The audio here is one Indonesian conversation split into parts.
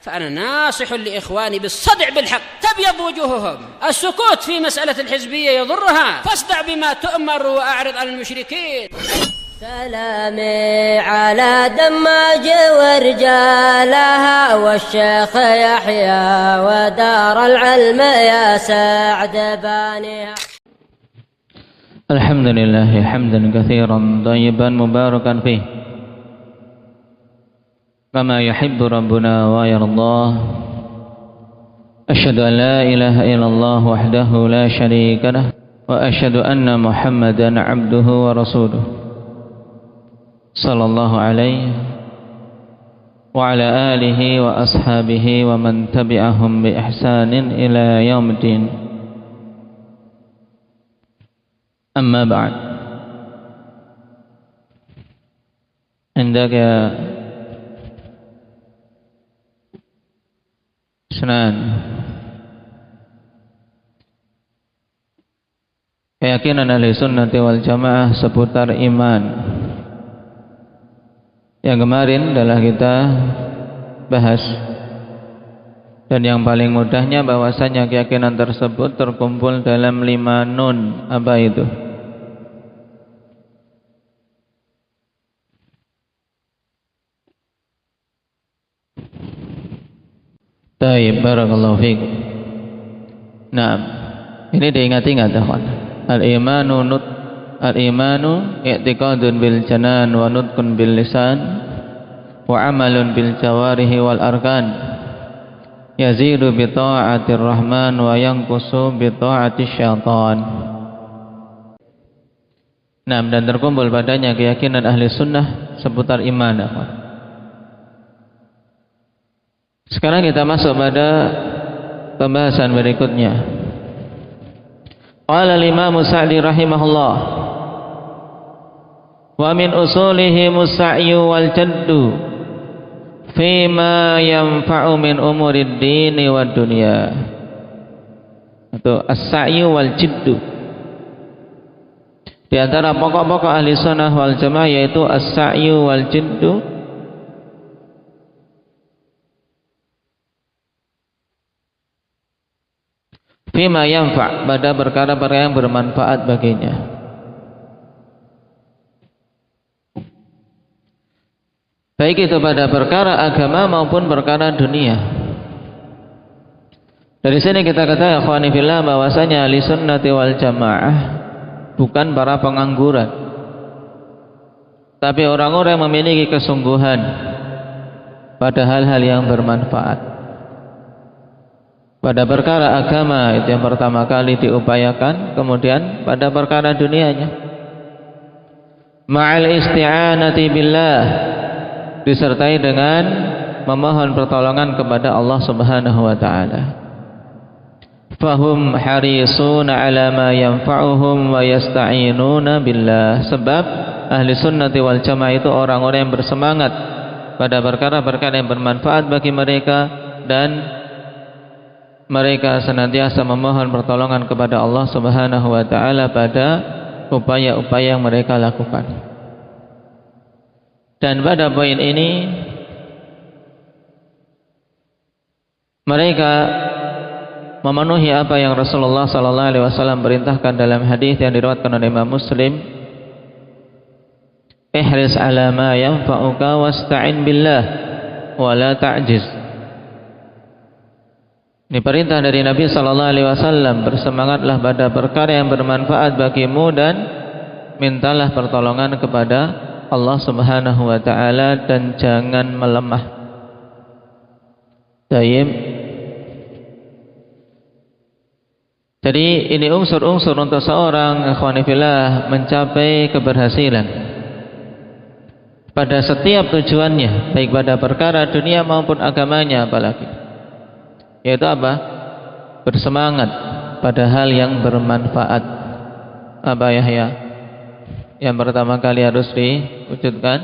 فأنا ناصح لإخواني بالصدع بالحق تبيض وجوههم. السكوت في مسألة الحزبية يضرها، فاصدع بما تؤمر وأعرض عن المشركين. سلامي على دماج ورجالها والشيخ يحيى ودار العلم يا سعد بانيها. الحمد لله حمدا كثيرا طيبا مباركا فيه كما يحب ربنا ويرضاه. أشهد أن لا إله إلا الله وحده لا شريك له وأشهد أن محمدا عبده ورسوله صلى الله عليه وعلى آله وأصحابه ومن تبعهم بإحسان إلى يوم الدين. أما بعد، عندك Senan, keyakinan ahli sunnati wal jamaah seputar iman yang kemarin telah kita bahas, dan yang paling mudahnya bahwasanya keyakinan tersebut terkumpul dalam 5 nun. Apa itu? Baik, barakallahu fiikum. Nah, ini diingat-ingat teman. Al-imanu i'tiqadun bil janan wa nutqun bil lisan wa amalun bil jawarihi wal arkan. Yazidu bi ta'atir rahman wa yanqusu bi ta'atis syaitan. Nah, dan terkumpul padanya keyakinan ahli sunnah seputar iman teman. Sekarang kita masuk pada pembahasan berikutnya. Qala al-Imam Sa'di rahimahullah, wa min usulihi musa'yu wal jaddu fima yanfa'u min umurid dini wad dunya. Atau as-sa'yu wal jiddu. Di antara pokok-pokok ahli sunnah wal jamaah yaitu as-sa'yu wal jiddu fima yanfa', pada perkara-perkara yang bermanfaat baginya. Baik itu pada perkara agama maupun perkara dunia. Dari sini kita katakan ikhwani fillah bahwasanya ahli sunnati wal jamaah bukan para pengangguran, tapi orang-orang yang memiliki kesungguhan pada hal-hal yang bermanfaat. Pada perkara agama itu yang pertama kali diupayakan, kemudian pada perkara dunianya. Ma'al isti'anati billah, disertai dengan memohon pertolongan kepada Allah Subhanahu wa taala. Fahum harisuna 'ala ma yanfa'uhum wa yasta'inuna billah. Sebab ahli sunnati wal jamaah itu orang-orang yang bersemangat pada perkara-perkara yang bermanfaat bagi mereka, dan mereka senantiasa memohon pertolongan kepada Allah Subhanahu wa taala pada upaya-upaya yang mereka lakukan. Dan pada poin ini mereka memenuhi apa yang Rasulullah sallallahu alaihi wasallam perintahkan dalam hadis yang diriwayatkan oleh Imam Muslim. Ihris 'ala ma yanfa'uka wasta'in billah wa la ta'jiz. Ini perintah dari Nabi sallallahu alaihi wasallam, bersemangatlah pada perkara yang bermanfaat bagimu dan mintalah pertolongan kepada Allah Subhanahu wa taala dan jangan melemah. Tayyib. Jadi ini unsur-unsur untuk seorang ikhwani fillah mencapai keberhasilan pada setiap tujuannya, baik pada perkara dunia maupun agamanya apalagi. Yaitu apa? Bersemangat pada hal yang bermanfaat. Apa Yahya? Yang pertama kali harus diwujudkan,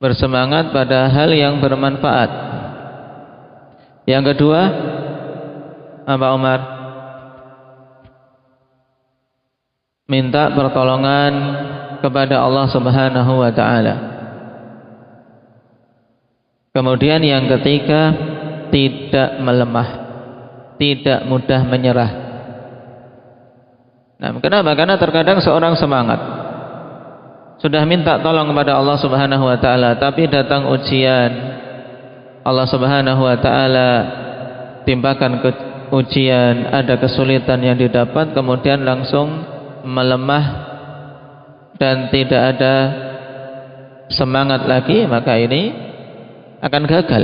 bersemangat pada hal yang bermanfaat. Yang kedua, apa Umar? Minta pertolongan kepada Allah Subhanahu wa taala. Kemudian yang ketiga, tidak melemah, tidak mudah menyerah. Nah, kenapa? Karena terkadang seorang semangat, sudah minta tolong kepada Allah Subhanahu wa taala, tapi datang ujian, Allah Subhanahu wa taala timpakan ujian, ada kesulitan yang didapat, kemudian langsung melemah dan tidak ada semangat lagi, maka ini akan gagal.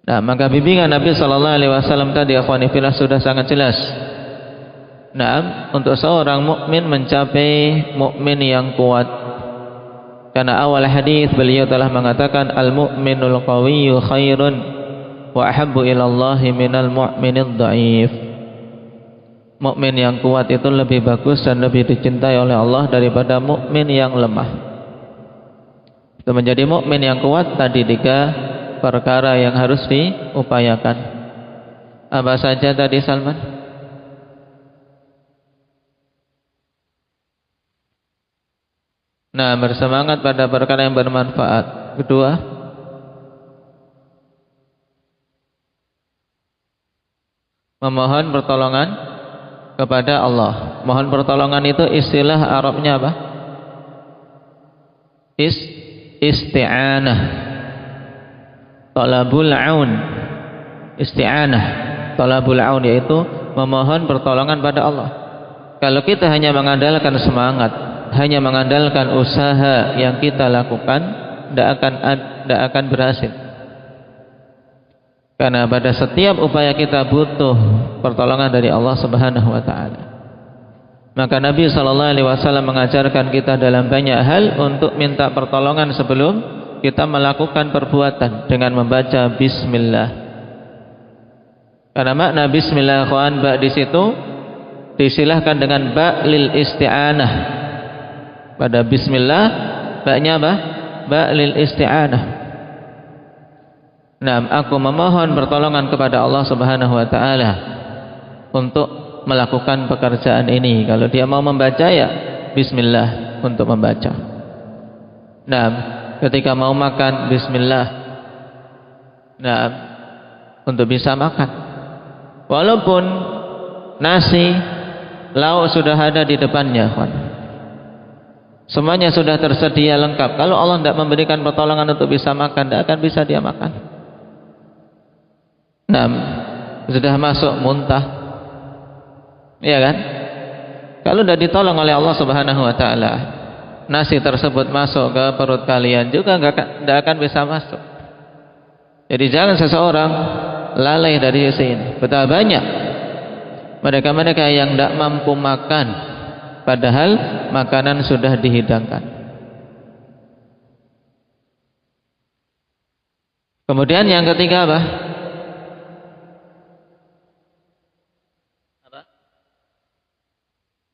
Nah, maka bimbingan Nabi sallallahu alaihi wasallam tadi akhwani fillah sudah sangat jelas. Nah, untuk seorang mukmin mencapai mukmin yang kuat. Karena awal hadis beliau telah mengatakan al-mu'minul qawiyyu khairun wa ahabbu ila Allah minal mu'minid dhaif. Mukmin yang kuat itu lebih bagus dan lebih dicintai oleh Allah daripada mukmin yang lemah. Untuk menjadi mukmin yang kuat tadi 3 perkara yang harus diupayakan. Apa saja tadi Salman? Nah, bersemangat pada perkara yang bermanfaat. Kedua, memohon pertolongan kepada Allah. Mohon pertolongan itu istilah Arabnya apa? Isti'anah. Talabul aun. Isti'anah. Talabul aun yaitu memohon pertolongan pada Allah. Kalau kita hanya mengandalkan semangat, hanya mengandalkan usaha yang kita lakukan, tidak akan berhasil. Karena pada setiap upaya kita butuh pertolongan dari Allah Subhanahu wa taala. Maka Nabi sallallahu alaihi wasallam mengajarkan kita dalam banyak hal untuk minta pertolongan sebelum kita melakukan perbuatan dengan membaca bismillah. Karena makna bismillah akhwan, ba di situ disilahkan dengan ba lil isti'anah. Pada bismillah ba-nya apa? Ba lil isti'anah. Nah, aku memohon pertolongan kepada Allah Subhanahu wa taala untuk melakukan pekerjaan ini. Kalau dia mau membaca ya bismillah untuk membaca. Nah, ketika mau makan bismillah. Nah, untuk bisa makan. Walaupun nasi, lauk sudah ada di depannya, semuanya sudah tersedia lengkap. Kalau Allah tidak memberikan pertolongan untuk bisa makan, tidak akan bisa dia makan. Nah, sudah masuk muntah, iya kan? Kalau tidak ditolong oleh Allah Subhanahu wa taala, nasi tersebut masuk ke perut kalian juga tidak akan bisa masuk. Jadi jangan seseorang lalai dari sini. Betapa banyak mereka-mereka yang tidak mampu makan, padahal makanan sudah dihidangkan. Kemudian yang ketiga apa?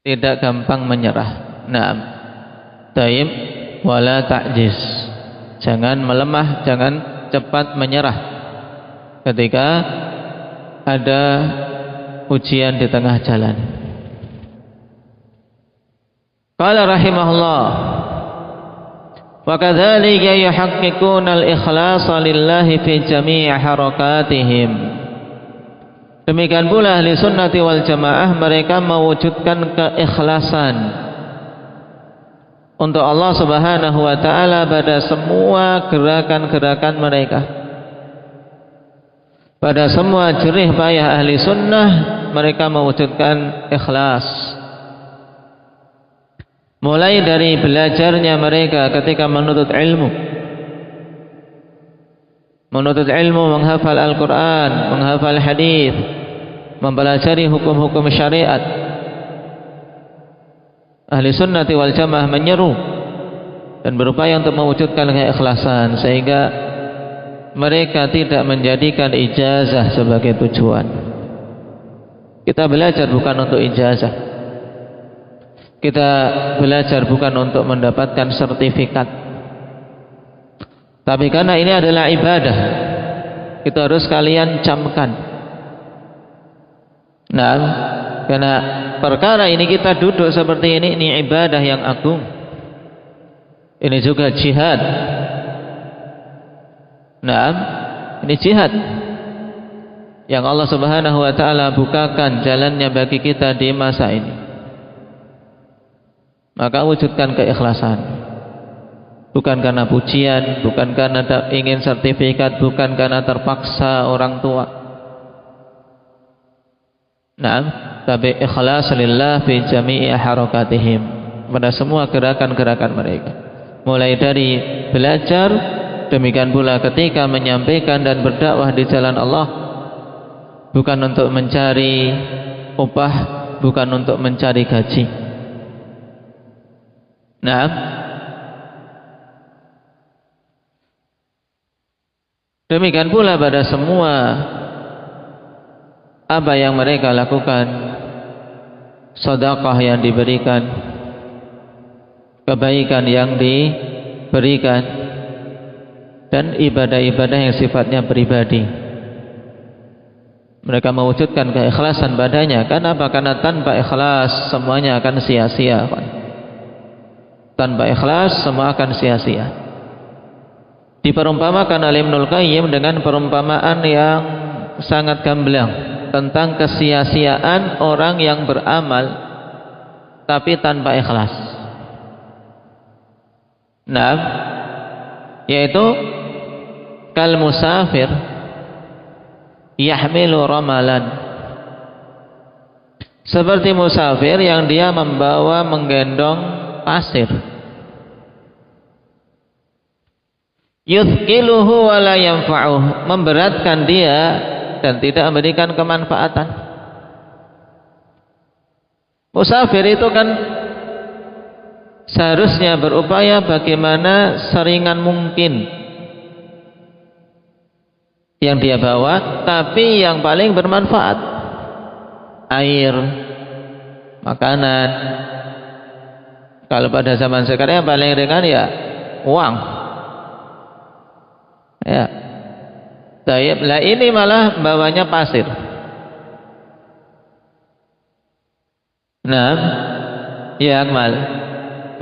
Tidak gampang menyerah. Naam. Taib wala ta'jiz. Jangan melemah, jangan cepat menyerah ketika ada ujian di tengah jalan. Qala rahimahullah, wa kadzalika yuhaqqiquna al-ikhlasa lillahi fi jami' harakatihim. Demikian pula ahli sunnati wal jamaah, mereka mewujudkan keikhlasan untuk Allah Subhanahu wa taala pada semua gerakan-gerakan mereka. Pada semua jerih payah ahli sunnah, mereka mewujudkan ikhlas. Mulai dari belajarnya mereka ketika menuntut ilmu. Menuntut ilmu, menghafal Al-Quran, menghafal hadis, mempelajari hukum-hukum syariat. Ahli sunnati wal jamaah menyeru dan berupaya untuk mewujudkan keikhlasan, sehingga mereka tidak menjadikan ijazah sebagai tujuan. Kita belajar bukan untuk ijazah. Kita belajar bukan untuk mendapatkan sertifikat. Tapi karena ini adalah ibadah, kita harus kalian camkan. Nah, karena perkara ini kita duduk seperti ini ibadah yang agung. Ini juga jihad. Naam, ini jihad yang Allah Subhanahu wa taala bukakan jalannya bagi kita di masa ini. Maka wujudkan keikhlasan. Bukan karena pujian, bukan karena ingin sertifikat, bukan karena terpaksa orang tua. Naam, tapi ikhlas lillah fi jami'i harakatihim, pada semua gerakan-gerakan mereka. Mulai dari belajar, demikian pula ketika menyampaikan dan berdakwah di jalan Allah, bukan untuk mencari upah, bukan untuk mencari gaji. Nah, demikian pula pada semua apa yang mereka lakukan, sedekah yang diberikan, kebaikan yang diberikan, dan ibadah-ibadah yang sifatnya pribadi. Mereka mewujudkan keikhlasan padanya. Kenapa? Karena tanpa ikhlas semuanya akan sia-sia. Tanpa ikhlas semua akan sia-sia. Diperumpamakan oleh Ibnul Qayyim dengan perumpamaan yang sangat gamblang tentang kesia-siaan orang yang beramal tapi tanpa ikhlas. Nah, yaitu kal musafir yahmilu ramalan, seperti musafir yang dia menggendong pasir. Yuthqiluhu wa la yanfa'uh, memberatkan dia dan tidak memberikan kemanfaatan. Musafir itu kan seharusnya berupaya bagaimana seringan mungkin yang dia bawa, tapi yang paling bermanfaat. Air, makanan. Kalau pada zaman sekarang yang paling ringan ya uang. Ya. Lah ini malah bawanya pasir. Nah, ya Akmal,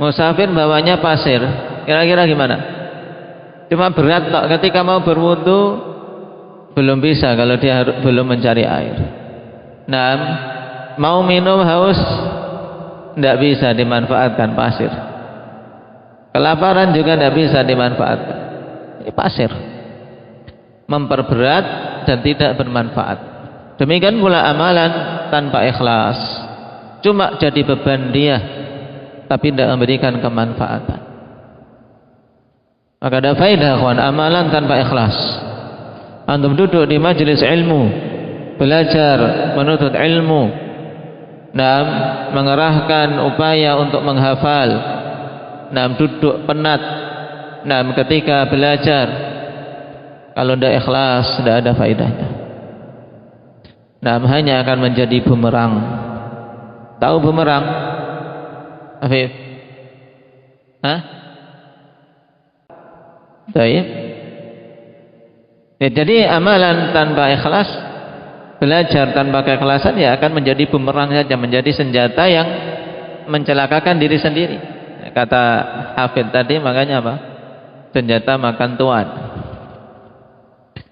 musafir bawanya pasir. Kira-kira gimana? Cuma berat tok, ketika mau berwudu belum bisa kalau dia belum mencari air. Nah, mau minum haus tidak bisa dimanfaatkan pasir. Kelaparan juga tidak bisa dimanfaatkan. Ini pasir memperberat dan tidak bermanfaat. Demikian pula amalan tanpa ikhlas, cuma jadi beban dia tapi tidak memberikan kemanfaatan. Maka ada faedah kawan, amalan tanpa ikhlas. Antum duduk di majelis ilmu, belajar, menuntut ilmu, dan mengerahkan upaya untuk menghafal, dan duduk penat, dan ketika belajar, kalau tidak ikhlas, tidak ada faedahnya. Dan hanya akan menjadi bumerang. Tahu bumerang? Afif? Hah? Baik. Ya, jadi amalan tanpa ikhlas, belajar tanpa keikhlasan ya akan menjadi bumerang saja, menjadi senjata yang mencelakakan diri sendiri. Kata Hafid tadi, makanya apa? Senjata makan tuan.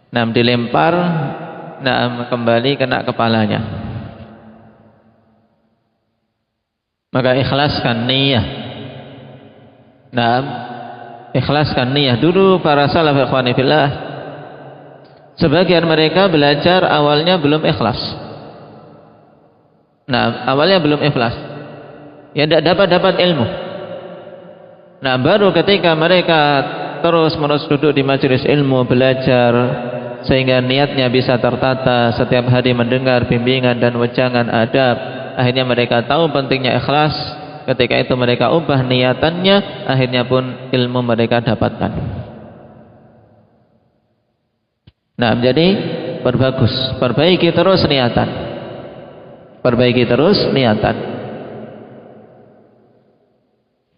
Nah, dilempar, nah kembali kena kepalanya. Maka ikhlaskan niat. Nah, ikhlaskan niat. Dulu para salaf ikhwani fillah, sebagian mereka belajar awalnya belum ikhlas. Nah, awalnya belum ikhlas. Ya tidak dapat ilmu. Nah, baru ketika mereka terus-menerus duduk di majelis ilmu, belajar, sehingga niatnya bisa tertata, setiap hari mendengar bimbingan dan wejangan adab, akhirnya mereka tahu pentingnya ikhlas. Ketika itu mereka ubah niatannya, akhirnya pun ilmu mereka dapatkan. Nah, jadi perbaiki terus niatan. Perbaiki terus niatan.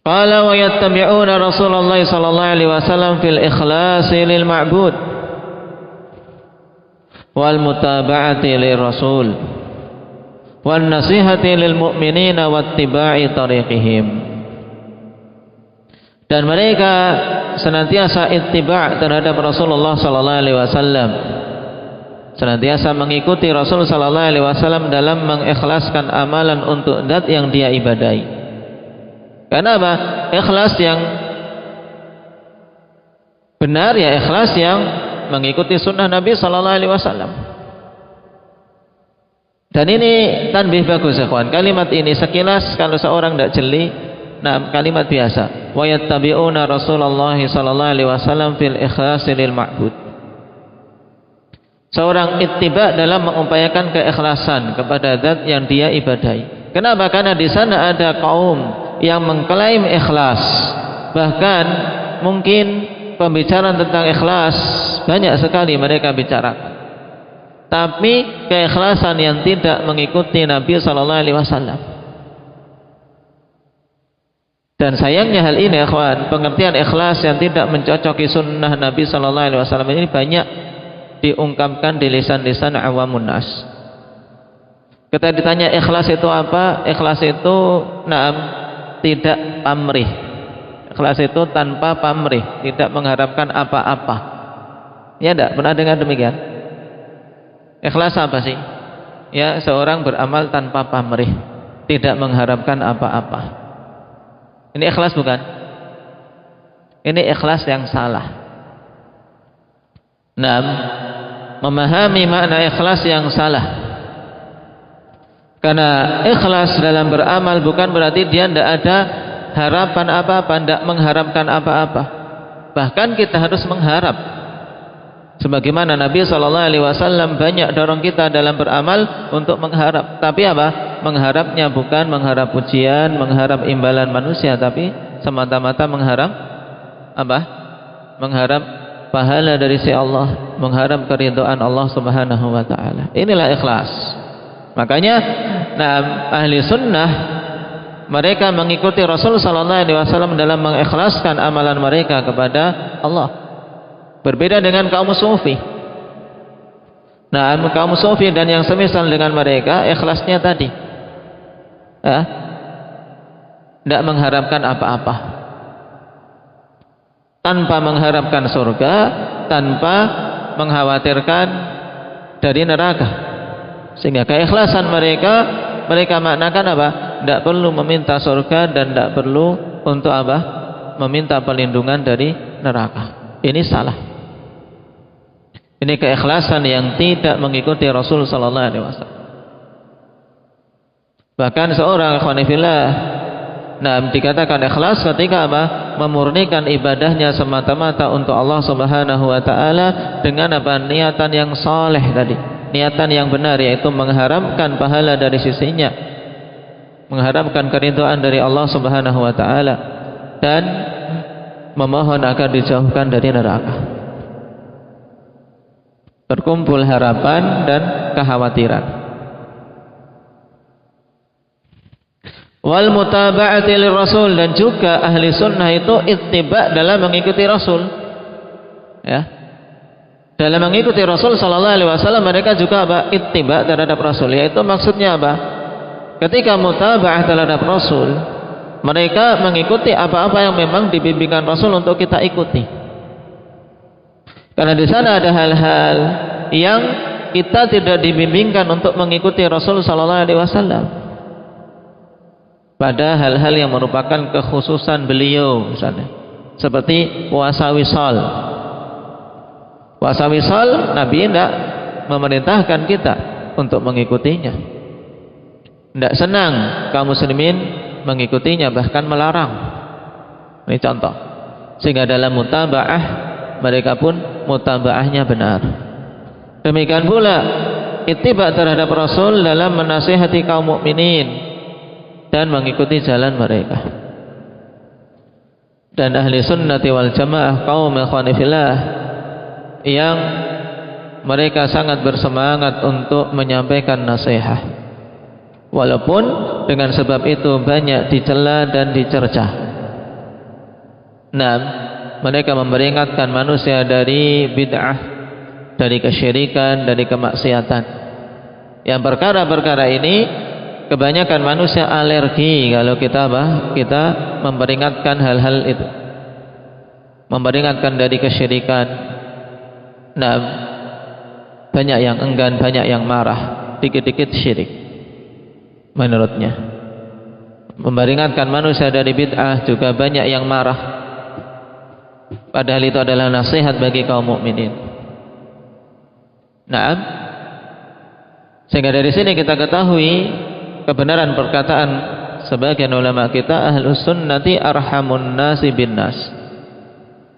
Qala wa yattabi'una Rasulullah sallallahu alaihi wasallam fil ikhlasi lil ma'bud wal mutaba'ati lir rasul wan nasihati lil mu'minina wattiba'i tariqihim. dan mereka senantiasa ittiba' terhadap Rasulullah sallallahu alaihi wasallam, senantiasa mengikuti Rasul sallallahu alaihi wasallam dalam mengikhlaskan amalan untuk zat yang dia ibadahi. Karena apa? Ikhlas yang benar ya ikhlas yang mengikuti sunnah Nabi sallallahu alaihi wasallam. Dan ini tanbih bagus ikhwan. Kalimat ini sekilas kalau seorang tidak jeli, nah kalimat biasa. Wa yattabi'una Rasulullah sallallahu alaihi wasallam fil ikhlasi lil ma'bud. Seorang ittiba dalam mengupayakan keikhlasan kepada zat yang dia ibadahi. Kenapa? Karena di sana ada kaum yang mengklaim ikhlas. Bahkan mungkin pembicaraan tentang ikhlas banyak sekali mereka bicarakan. Tapi keikhlasan yang tidak mengikuti Nabi sallallahu alaihi wasallam. Dan sayangnya hal ini ikhwan, pengertian ikhlas yang tidak mencocoki sunnah Nabi sallallahu alaihi wasallam ini banyak diungkapkan di lisan-lisan awamun nas. Kita ditanya ikhlas itu apa? Ikhlas itu tidak pamrih. Ikhlas itu tanpa pamrih, tidak mengharapkan apa-apa. Ya enggak? Pernah dengar demikian? Ikhlas apa sih? Ya, seorang beramal tanpa pamrih, tidak mengharapkan apa-apa. Ini ikhlas bukan? Ini ikhlas yang salah. Memahami makna ikhlas yang salah. Karena ikhlas dalam beramal bukan berarti dia tidak ada harapan apa-apa, tidak mengharapkan apa-apa. Bahkan kita harus mengharap. Sebagaimana Nabi SAW banyak dorong kita dalam beramal untuk mengharap. Tapi apa? Mengharapnya bukan mengharap pujian, mengharap imbalan manusia, tapi semata-mata mengharap apa? Mengharap pahala dari si Allah, mengharap keridhaan Allah Subhanahu wa taala. Inilah ikhlas. Makanya ahli sunnah mereka mengikuti Rasul sallallahu alaihi wasallam dalam mengikhlaskan amalan mereka kepada Allah. Berbeda dengan kaum sufi. Kaum sufi dan yang semisal dengan mereka ikhlasnya tadi tidak mengharapkan apa-apa, tanpa mengharapkan surga, tanpa mengkhawatirkan dari neraka. Sehingga keikhlasan mereka maknakan apa? Tidak perlu meminta surga dan tidak perlu untuk apa? Meminta perlindungan dari neraka. Ini salah. Ini keikhlasan yang tidak mengikuti Rasul sallallahu alaihi wasallam. Bahkan seorang ikhwanifillah dikatakan ikhlas ketika apa? Memurnikan ibadahnya semata-mata untuk Allah Subhanahu wa taala dengan apa? Niatan yang saleh tadi. Niatan yang benar, yaitu mengharapkan pahala dari sisinya, mengharapkan keridhaan dari Allah Subhanahu wa taala, dan memohon agar dijauhkan dari neraka. Terkumpul harapan dan kekhawatiran. Wal mutaba'ati lirrasul, dan juga ahli sunnah itu ittiba dalam mengikuti Rasul. Ya. Dalam mengikuti Rasul sallallahu alaihi wasallam mereka juga apa? Ittiba terhadap Rasul. Yaitu maksudnya apa? Ketika mutaba'ah terhadap Rasul, mereka mengikuti apa-apa yang memang dibimbingkan Rasul untuk kita ikuti. Karena di sana ada hal-hal yang kita tidak dibimbingkan untuk mengikuti Rasul sallallahu alaihi wasallam. Pada hal-hal yang merupakan kekhususan beliau, misalnya seperti puasa wisal. Puasa wisal Nabi tidak memerintahkan kita untuk mengikutinya. Tidak senang kaum muslimin mengikutinya, bahkan melarang. Ini contoh. Sehingga dalam mutaba'ah mereka pun mutabaahnya benar. Demikian pula ittiba terhadap Rasul dalam menasihati kaum mukminin dan mengikuti jalan mereka. Dan ahli sunnati wal jamaah kaum ikhwanifillah yang mereka sangat bersemangat untuk menyampaikan nasihat, walaupun dengan sebab itu banyak dicela dan dicerca. Mereka memperingatkan manusia dari bid'ah, dari kesyirikan, dari kemaksiatan. Yang perkara-perkara ini kebanyakan manusia alergi kalau kita memperingatkan hal-hal itu. memperingatkan dari kesyirikan. Nah, banyak yang enggan, banyak yang marah, dikit-dikit syirik menurutnya. Memperingatkan manusia dari bid'ah juga banyak yang marah, padahal itu adalah nasihat bagi kaum mukminin. Nah, sehingga dari sini kita ketahui kebenaran perkataan sebagian ulama kita, ahlus sunnati arhamun nasi bin nas.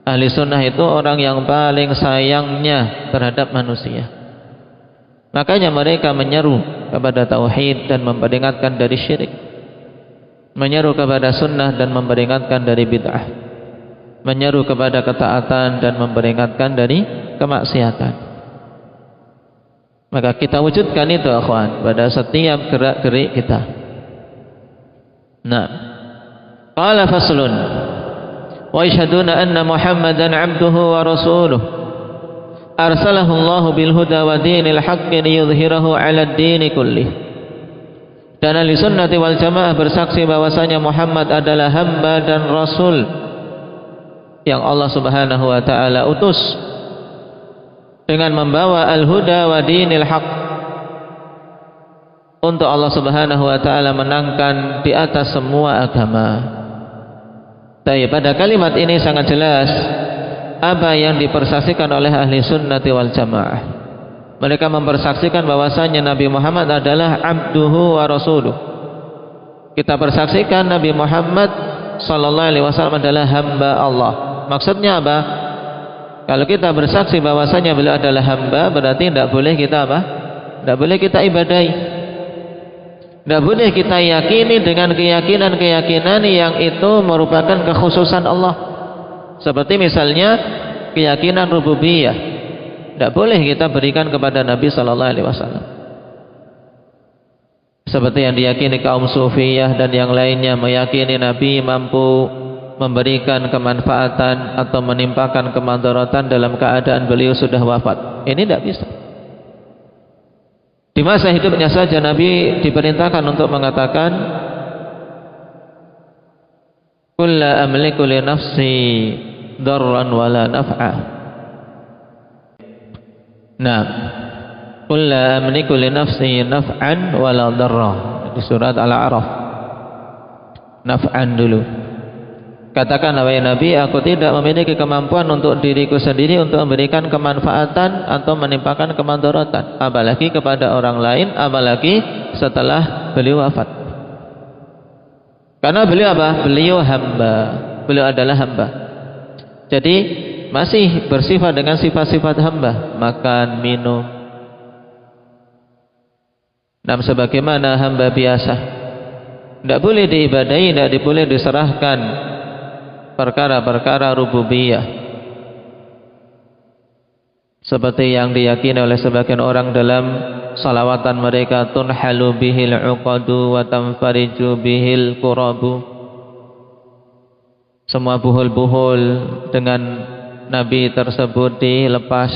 Ahli sunnah itu orang yang paling sayangnya terhadap manusia. Makanya mereka menyeru kepada tauhid dan memperingatkan dari syirik, menyeru kepada sunnah dan memperingatkan dari bid'ah, menyeru kepada ketaatan dan memperingatkan dari kemaksiatan. Maka kita wujudkan itu akhwan pada setiap gerak-gerik kita. Nah, qala faslun wa yashhaduna anna Muhammadan 'abduhu wa rasuluhu arsalahu Allah bil huda wa dinil haqqi liyudhhirahu 'ala ad-din kullih. Dan ahli sunnati wal jamaah bersaksi bahwasanya Muhammad adalah hamba dan rasul yang Allah Subhanahu wa taala utus dengan membawa al-huda wa dinil haq, untuk Allah Subhanahu wa taala menangkan di atas semua agama. Tapi pada kalimat ini sangat jelas apa yang dipersaksikan oleh ahli sunnati wal jamaah. Mereka mempersaksikan bahwasanya Nabi Muhammad adalah abduhu wa rasuluh. Kita persaksikan Nabi Muhammad sallallahu alaihi wasallam adalah hamba Allah. Maksudnya apa? Kalau kita bersaksi bahwasanya beliau adalah hamba, berarti tidak boleh kita apa? Tidak boleh kita ibadahi. Tidak boleh kita yakini dengan keyakinan-keyakinan yang itu merupakan kekhususan Allah. Seperti misalnya keyakinan rububiyah, tidak boleh kita berikan kepada Nabi sallallahu alaihi wasallam. Seperti yang diyakini kaum Sufiyah dan yang lainnya, meyakini Nabi mampu memberikan kemanfaatan atau menimpakan kemandaratan dalam keadaan beliau sudah wafat. Ini tidak bisa. Di masa hidupnya saja Nabi diperintahkan untuk mengatakan, "Qul la amliku li nafsi darran wala naf'a." Nah, "Qul la amliku li nafsi naf'an wala darra." Di surat Al-A'raf. Naf'an dulu. Katakan wahai Nabi, aku tidak memiliki kemampuan untuk diriku sendiri untuk memberikan kemanfaatan atau menimpakan kemandaratan, apalagi kepada orang lain, apalagi setelah beliau wafat. Karena beliau apa? Beliau hamba. Beliau adalah hamba. Jadi masih bersifat dengan sifat-sifat hamba, makan, minum. Dan sebagaimana hamba biasa, tidak boleh diibadahi, tidak boleh diserahkan perkara-perkara rububiyah seperti yang diyakini oleh sebagian orang dalam salawatan mereka, tunhalu bihil uqadu wa tanfariju bihil qurabu. Semua buhul-buhul dengan Nabi tersebut dilepas,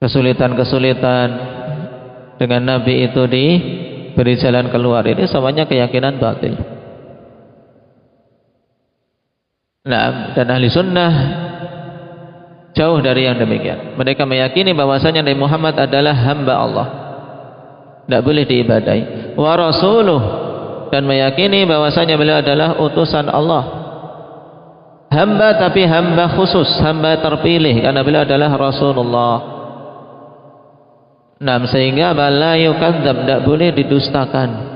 kesulitan-kesulitan dengan Nabi itu diberi jalan keluar. Ini semuanya keyakinan batil. Nah, dan ahli sunnah jauh dari yang demikian. Mereka meyakini bahwasanya Nabi Muhammad adalah hamba Allah, tidak boleh diibadahi. Wa rasuluh, dan meyakini bahwasanya beliau adalah utusan Allah. Hamba, tapi hamba khusus, hamba terpilih, karena beliau adalah Rasulullah. Nah, sehingga la yukadzab, tidak boleh didustakan,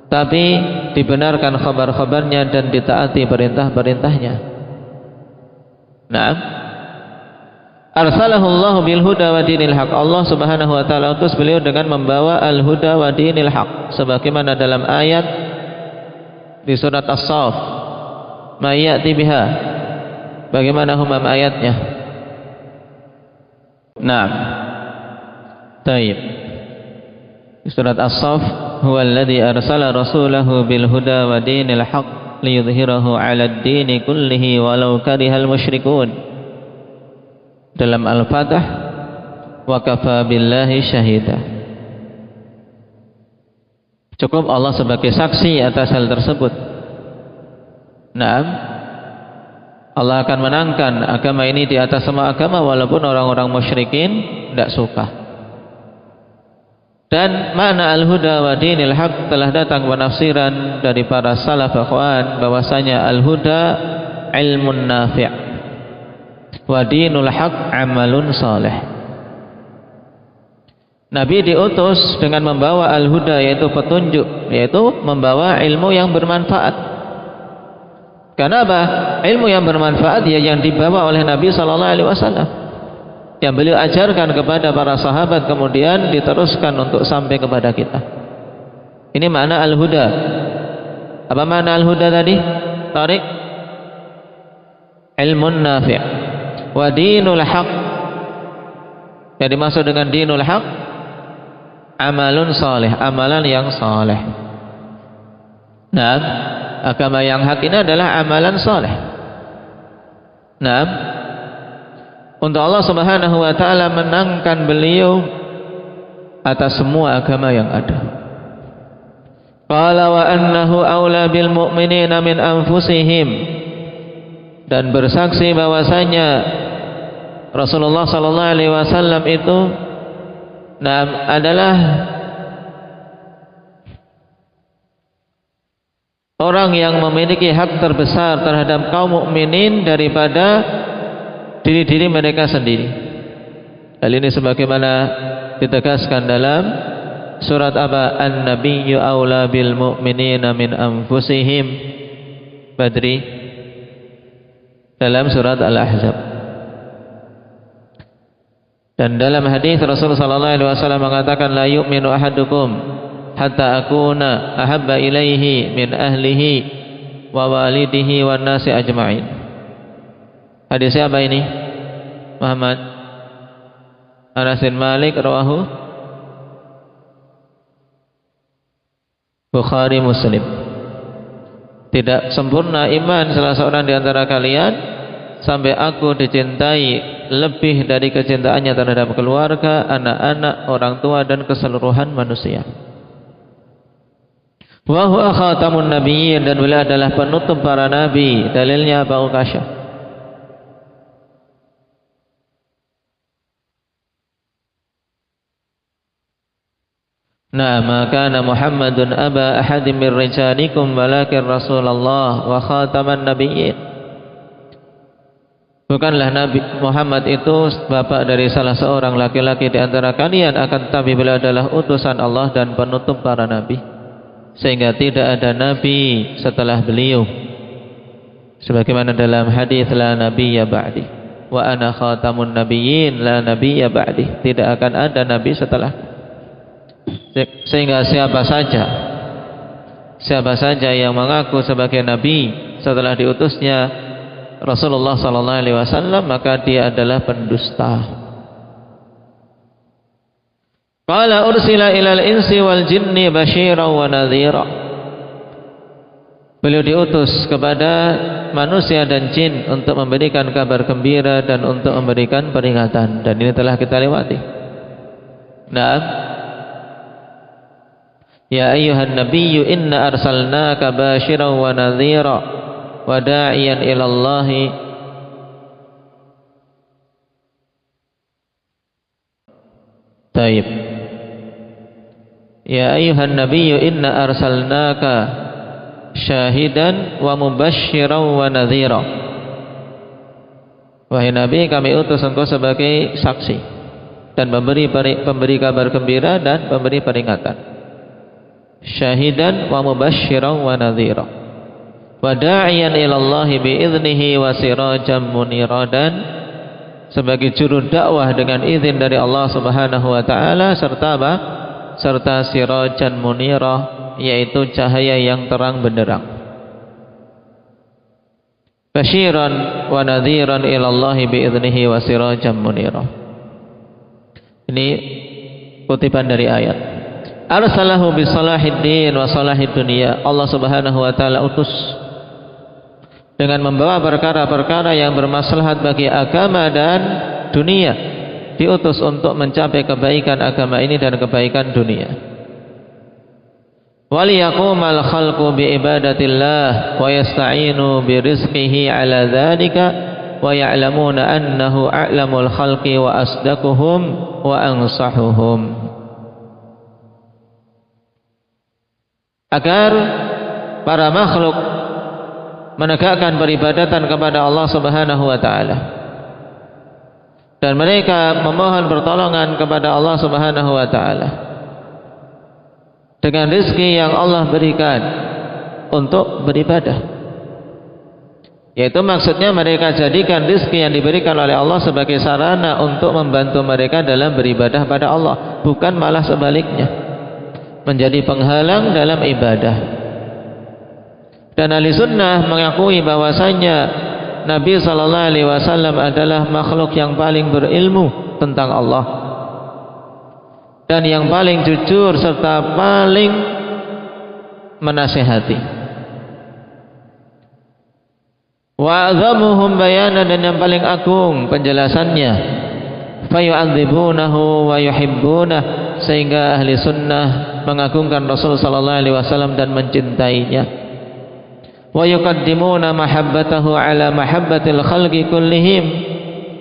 tapi dibenarkan khabar-khabarnya dan ditaati perintah-perintahnya. Nah, arsalahu Allah bil huda wa dinil haq. Allah Subhanahu wa taala utus beliau dengan membawa al huda wa dinil haq, sebagaimana dalam ayat di surat As-Saff, "May ya'ti biha." Bagaimana humam ayatnya? Nah, taib. Di surat As-Saff, "Huwallazi arsala rasulahu bil huda wa dinil haq liyudhhirahu 'ala ad-din kullihi walau karihal musyrikun." Dalam Al-Fatih, "Wa kafa billahi syahida." Cukup Allah sebagai saksi atas hal tersebut. Naam, Allah akan menangkan agama ini di atas semua agama, walaupun orang-orang musyrikin tidak suka. Dan makna al-huda wa dinil haq telah datang penafsiran dari para salaf akhwan bahwasanya al-huda ilmun nafi' wa dinul haq amalun salih. Nabi diutus dengan membawa al-huda, yaitu petunjuk, yaitu membawa ilmu yang bermanfaat. Karena apa? Ilmu yang bermanfaat ya yang dibawa oleh Nabi SAW, yang beliau ajarkan kepada para sahabat, kemudian diteruskan untuk sampai kepada kita. Ini makna al-huda. Apa makna al-huda tadi? Tarik. Ilmun nafi' wa dinul haq. Yang dimaksud dengan dinul haq, amalun salih, amalan yang saleh. Nah, agama yang hak ini adalah amalan saleh. Nah, untuk Allah Subhanahu wa taala menangkan beliau atas semua agama yang ada. Qala wa annahu aula bil mu'minina min anfusihim, dan bersaksi bahwasanya Rasulullah sallallahu alaihi wasallam itu adalah orang yang memiliki hak terbesar terhadap kaum mukminin daripada diri-diri mereka sendiri. Hal ini sebagaimana ditegaskan dalam surat apa? An-Nabiyyu aula bil mu'minina min anfusihim, Badri, dalam surat Al-Ahzab. Dan dalam hadis Rasulullah sallallahu alaihi wasallam mengatakan, la yu'minu ahadukum hatta akuna ahabba ilaihi min ahlihi wa walidihi wan nasi ajma'in. Hadis siapa ini? Muhammad Anas bin Malik, rawahu Bukhari Muslim. Tidak sempurna iman salah seorang di antara kalian sampai aku dicintai lebih dari kecintaannya terhadap keluarga, anak-anak, orang tua dan keseluruhan manusia. Wa huwa khatamun nabiyyin, dan beliau adalah penutup para nabi. Dalilnya apa? Ukasyah. Nah, maka Muhammadun aba ahadim min rijalikum walakin Rasulullah wa khataman nabiyyin. Bukanlah Nabi Muhammad itu bapak dari salah seorang laki-laki di antara kalian, akan tetapi beliau adalah utusan Allah dan penutup para nabi, sehingga tidak ada nabi setelah beliau. Sebagaimana dalam hadis, la nabiyya ba'di wa ana khatamun nabiyyin, la nabiyya ba'di, tidak akan ada nabi setelah. Sehingga siapa saja yang mengaku sebagai nabi setelah diutusnya Rasulullah sallallahu alaihi wasallam, maka dia adalah pendusta. Qala ursila ilal insi wal jinni basyiran wa nadhira. Beliau diutus kepada manusia dan jin untuk memberikan kabar gembira dan untuk memberikan peringatan, dan ini telah kita lewati. Nah, ya ayyuhan nabiyyu inna arsalnaka basyiran wa nadhira wa da'iyan ilallahi taib. Ya ayyuhan nabiyyu inna arsalnaka syahidan wa mubasysyiran wa nadhira. Wahai Nabi, kami utus engkau sebagai saksi dan pemberi kabar gembira dan pemberi peringatan. Syahidan wa mubasysyiran wa nadhira. Wa da'iyan ilallahi biiznihi wa sirajan munira, dan sebagai juru dakwah dengan izin dari Allah Subhanahu wa taala, serta apa? Serta sirajan munira, yaitu cahaya yang terang benderang. Basyiran wa nadhiran ilallahi biiznihi wa sirajan munira. Ini kutipan dari ayat. Arsalahu bisalahid din wa salahid dunya. Allah Subhanahu wa taala utus dengan membawa perkara-perkara yang bermaslahat bagi agama dan dunia. Diutus untuk mencapai kebaikan agama ini dan kebaikan dunia. waliyaqumal khalqu biibadatillah wa yasta'inu birizqihi ala dzalika wa ya'lamuna annahu a'lamul khalqi wa asdaquhum wa ansahuhum. Agar para makhluk menegakkan peribadatan kepada Allah Subhanahu wa taala, dan mereka memohon pertolongan kepada Allah Subhanahu wa taala dengan rezeki yang Allah berikan untuk beribadah. Yaitu maksudnya mereka jadikan rezeki yang diberikan oleh Allah sebagai sarana untuk membantu mereka dalam beribadah pada Allah, bukan malah sebaliknya, menjadi penghalang dalam ibadah. Dan ahli sunnah mengakui bahwasanya Nabi sallallahu alaihi wasallam adalah makhluk yang paling berilmu tentang Allah, dan yang paling jujur serta paling menasihati. Wa azamuhum bayanan, dan yang paling agung penjelasannya. Fayu'adzibunahu wa yuhibbunah, sehingga ahli sunnah mengagungkan Rasul sallallahu alaihi wasallam dan mencintainya. Wa yuqaddimuna mahabbatahu ala mahabbatil khalqi kullihim,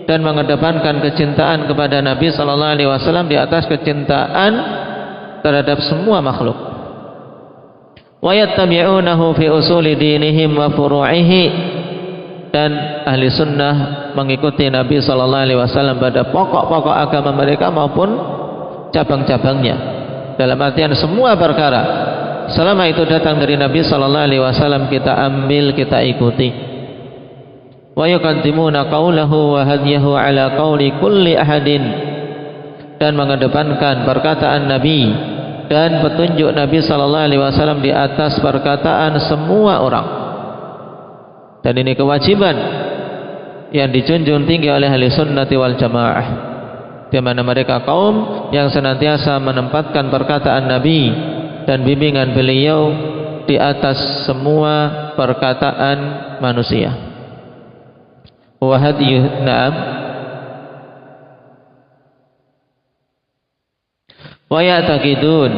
dan mengedepankan kecintaan kepada Nabi sallallahu alaihi wasallam di atas kecintaan terhadap semua makhluk. Wa yattabi'unahu fi usuli dinihim wa furu'ihi, dan ahli sunnah mengikuti Nabi sallallahu alaihi wasallam pada pokok-pokok agama mereka maupun cabang-cabangnya, dalam artian semua perkara selama itu datang dari Nabi sallallahu alaihi wasallam kita ambil, kita ikuti. Wa yuqaddimuna qaulahu wa hadiyahu ala qauli kulli ahadin, dan mengedepankan perkataan Nabi dan petunjuk Nabi sallallahu alaihi wasallam di atas perkataan semua orang. Dan ini kewajiban yang dijunjung tinggi oleh ahli sunnati wal jamaah, di mana mereka kaum yang senantiasa menempatkan perkataan Nabi dan bimbingan beliau di atas semua perkataan manusia. Wa hadiyuh, na'am, wa ya'taqidun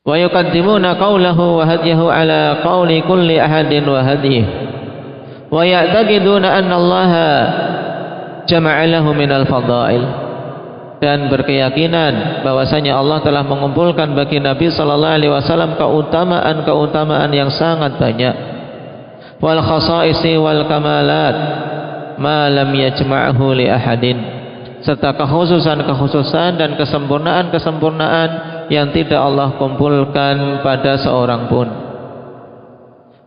wa yuqaddimuna qawlahu wa hadiyahu ala qawli kulli ahadin wa hadiyih wa ya'taqiduna anna Allah jama'a lahu minal fadail, dan berkeyakinan bahwasanya Allah telah mengumpulkan bagi Nabi sallallahu alaihi wasallam keutamaan-keutamaan yang sangat banyak, wal khasaisi wal kamalat ma lam yajma'hu li ahadin, serta kekhususan-kekhususan dan kesempurnaan-kesempurnaan yang tidak Allah kumpulkan pada seorang pun.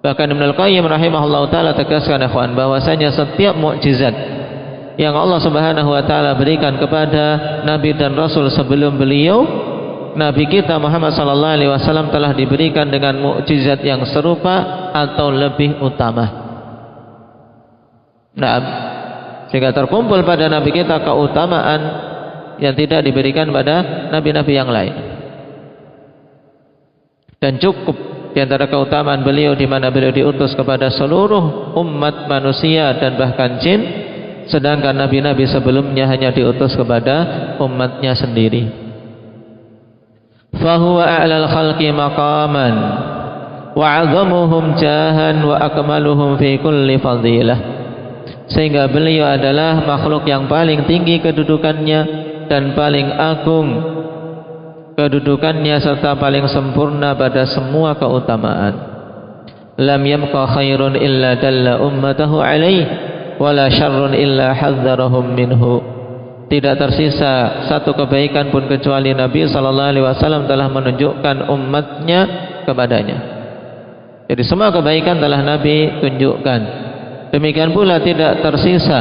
Bahkan Ibnu Al-Qayyim rahimahullah ta'ala tegaskan ikhwan, bahwasanya setiap mukjizat yang Allah Subhanahu wa taala berikan kepada Nabi dan Rasul sebelum beliau, Nabi kita Muhammad sallallahu alaihi wasallam telah diberikan dengan mukjizat yang serupa atau lebih utama. Nah, sehingga terkumpul pada Nabi kita keutamaan yang tidak diberikan pada nabi-nabi yang lain. Dan cukup di antara keutamaan beliau di mana beliau diutus kepada seluruh umat manusia dan bahkan jin, sedangkan nabi-nabi sebelumnya hanya diutus kepada umatnya sendiri. Fahuwa a'lal khalqi maqaman wa 'azzamuhum jahan wa akmaluhum fi kulli fadilah, sehingga beliau adalah makhluk yang paling tinggi kedudukannya dan paling agung kedudukannya serta paling sempurna pada semua keutamaan. Lam yamqa khairun illa dalla ummatahu alaih wala syarrun illa hadzarahum minhu. Tidak tersisa satu kebaikan pun kecuali Nabi sallallahu alaihi wasallam telah menunjukkan umatnya kepadanya. Jadi semua kebaikan telah Nabi tunjukkan. Demikian pula tidak tersisa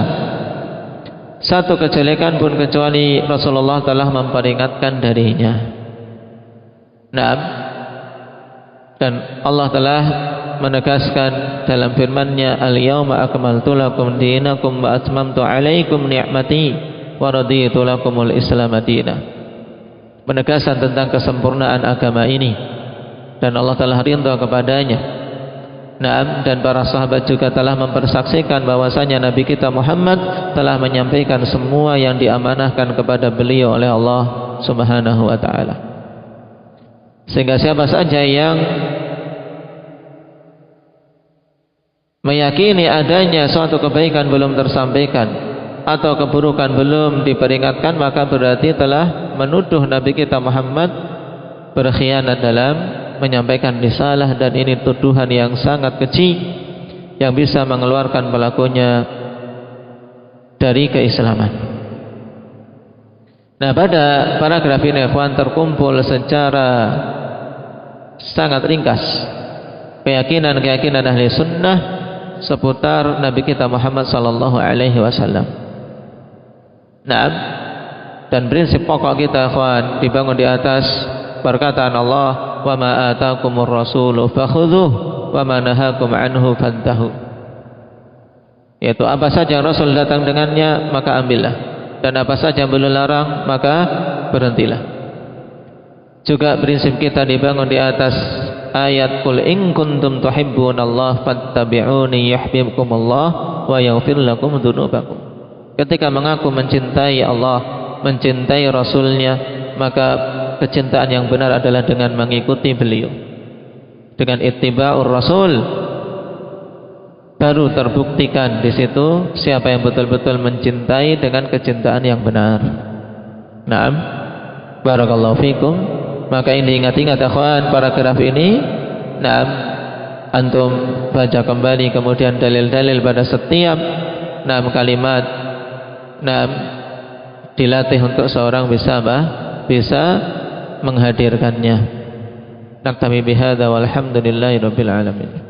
satu kejelekan pun kecuali Rasulullah telah memperingatkan darinya. Nah, dan Allah telah menegaskan dalam firman-Nya, al-yauma akmaltu lakum dinakum wa atmamtu alaikum ni'mati wa raditu lakumul Islam madina. Menegaskan tentang kesempurnaan agama ini, dan Allah telah ridha kepadanya. Nah, dan para sahabat juga telah mempersaksikan bahwasanya Nabi kita Muhammad telah menyampaikan semua yang diamanahkan kepada beliau oleh Allah Subhanahu wa taala. Sehingga siapa saja yang meyakini adanya suatu kebaikan belum tersampaikan atau keburukan belum diperingatkan, maka berarti telah menuduh Nabi kita Muhammad berkhianat dalam menyampaikan risalah, dan ini tuduhan yang sangat keji yang bisa mengeluarkan pelakunya dari keislaman. Nah, pada paragraf ini ikhwan terkumpul secara sangat ringkas keyakinan ahli sunnah seputar Nabi kita Muhammad sallallahu alaihi wasallam. Nah, dan prinsip pokok kita ikhwan dibangun di atas perkataan Allah, wa ma atakumur rasulu fakhudhuh wa ma nahakum anhu fantahu. Yaitu apa saja yang Rasul datang dengannya maka ambillah, dan apa saja yang beliau larang maka berhentilah. Juga prinsip kita dibangun di atas ayat qul in kuntum tuhibbunallaha fattabi'uni yuhibbukumullah wa yaghfir lakum dzunubakum. Ketika mengaku mencintai Allah, mencintai Rasulnya, maka kecintaan yang benar adalah dengan mengikuti beliau, dengan ittiba'ur Rasul. Baru terbuktikan di situ siapa yang betul-betul mencintai dengan kecintaan yang benar. Naam, barakallahu fikum. Maka ini ingat-ingat akhwan paragraf ini. Naam, antum baca kembali kemudian dalil-dalil pada setiap kalimat. Naam, dilatih untuk seorang bisa menghadirkannya. Naktabi bihadza walhamdulillahi rabbil alamin.